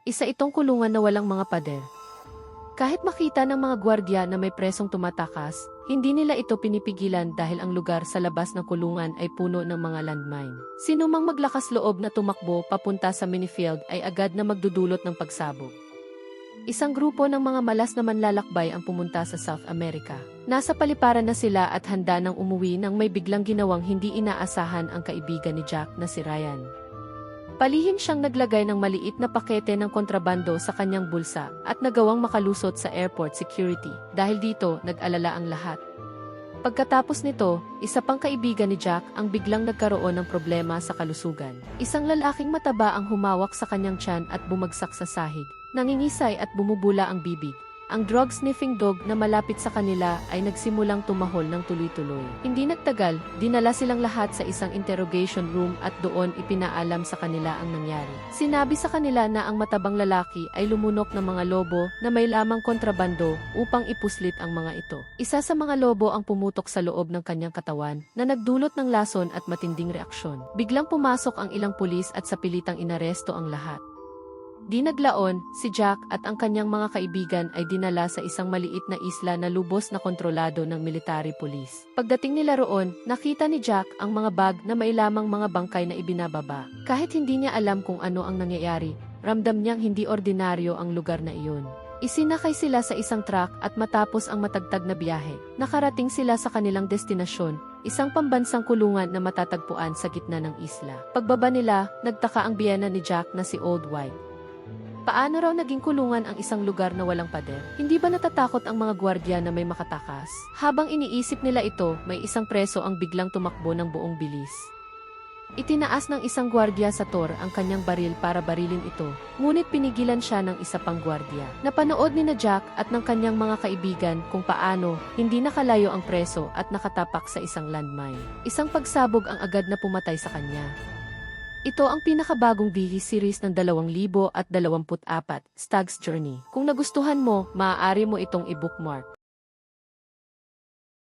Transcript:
Isa itong kulungan na walang mga pader. Kahit makita ng mga gwardiya na may presong tumatakas, hindi nila ito pinipigilan dahil ang lugar sa labas ng kulungan ay puno ng mga landmine. Sino mang maglakas loob na tumakbo papunta sa minifield ay agad na magdudulot ng pagsabog. Isang grupo ng mga malas na manlalakbay ang pumunta sa South America. Nasa paliparan na sila at handa nang umuwi nang may biglang ginawang hindi inaasahan ang kaibigan ni Jack na si Ryan. Palihim siyang naglagay ng maliit na pakete ng kontrabando sa kanyang bulsa at nagawang makalusot sa airport security. Dahil dito, nag-alala ang lahat. Pagkatapos nito, isa pang kaibigan ni Jack ang biglang nagkaroon ng problema sa kalusugan. Isang lalaking mataba ang humawak sa kanyang tiyan at bumagsak sa sahig. Nangingisay at bumubula ang bibig. Ang drug-sniffing dog na malapit sa kanila ay nagsimulang tumahol ng tuloy-tuloy. Hindi nagtagal, dinala silang lahat sa isang interrogation room at doon ipinaalam sa kanila ang nangyari. Sinabi sa kanila na ang matabang lalaki ay lumunok ng mga lobo na may lamang kontrabando upang ipuslit ang mga ito. Isa sa mga lobo ang pumutok sa loob ng kanyang katawan na nagdulot ng lason at matinding reaksyon. Biglang pumasok ang ilang pulis at sa pilitang inaresto ang lahat. Di naglaon, si Jack at ang kanyang mga kaibigan ay dinala sa isang maliit na isla na lubos na kontrolado ng military police. Pagdating nila roon, nakita ni Jack ang mga bag na may lamang mga bangkay na ibinababa. Kahit hindi niya alam kung ano ang nangyayari, ramdam niyang hindi ordinaryo ang lugar na iyon. Isinakay sila sa isang truck at matapos ang matagtag na biyahe, nakarating sila sa kanilang destinasyon, isang pambansang kulungan na matatagpuan sa gitna ng isla. Pagbaba nila, nagtaka ang biyena ni Jack na si Old White. Paano raw naging kulungan ang isang lugar na walang pader? Hindi ba natatakot ang mga gwardiya na may makatakas? Habang iniisip nila ito, may isang preso ang biglang tumakbo ng buong bilis. Itinaas ng isang gwardiya sa Tor ang kanyang baril para barilin ito, ngunit pinigilan siya ng isa pang gwardiya. Napanood ni na Jack at ng kanyang mga kaibigan kung paano hindi nakalayo ang preso at nakatapak sa isang landmine. Isang pagsabog ang agad na pumatay sa kanya. Ito ang pinakabagong TV series ng 2024, Stag's Journey. Kung nagustuhan mo, maaari mo itong i-bookmark.